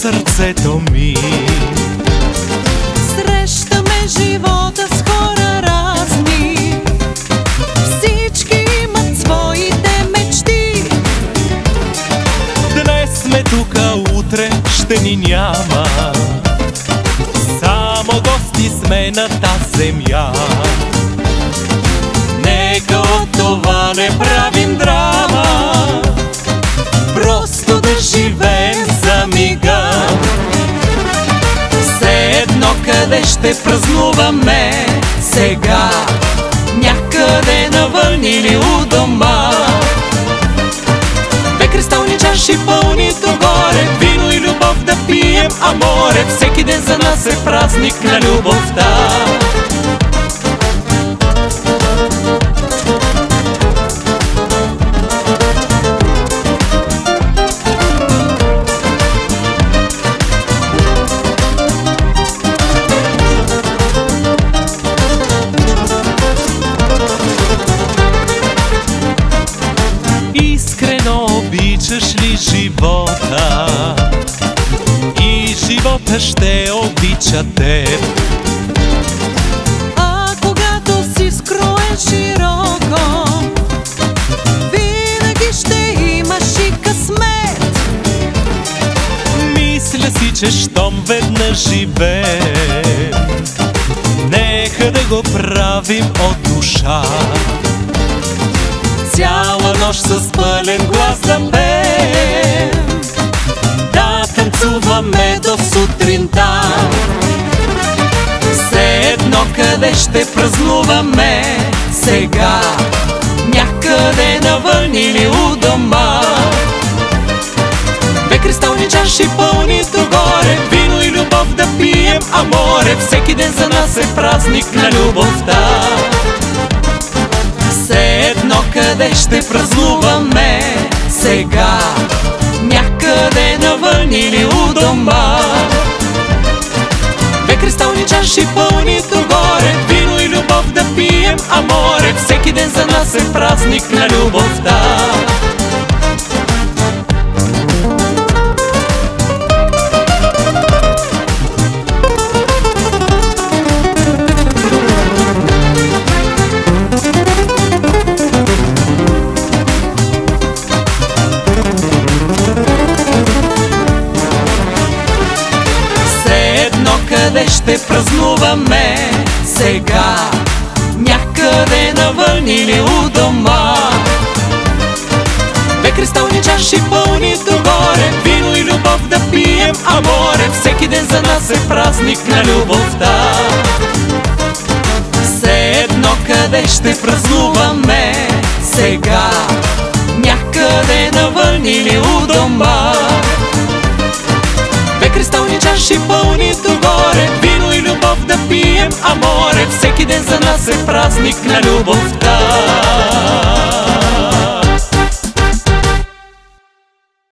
сърцето ми. Срещаме живота с хора разни, всички имат своите мечти. Днес сме тука, утре ще ни няма, само гости сме на тази земя. Нека от това не правим драма, просто да живеем за мига. Все едно къде ще празнуваме сега, някъде навън или у дома. Две кристални чаши пълни догоре, вино и любов да пием, аморе. Всеки ден за нас е празник на любовта. Искрено обичаш ли живота и живота ще обича теб? А когато си скроен широко, винаги ще имаш и късмет. Мисля си, че щом веднъж живеем, нека да го правим от душа. Цяла нощ с пълен глас да пеем, да танцуваме до сутринта. Все едно къде ще празнуваме сега, някъде навън или у дома. Две кристални чаши пълни догоре, вино и любов да пием, аморе. Всеки ден за нас е празник на любовта. Все едно къде ще празнуваме сега, някъде навън или у дома. Две кристални чаши пълни догоре, вино и любов да пием, аморе. Всеки ден за нас е празник на любовта. Къде ще празнуваме сега, някъде навън или у дома. Две кристални чаши пълни догоре, вино и любов да пием, аморе. Всеки ден за нас е празник на любовта. Все едно къде ще празнуваме сега, някъде навън или у дома. Две кристални чаши пълни догоре, вино и любов да пием, аморе. Всеки ден за нас е празник на любовта.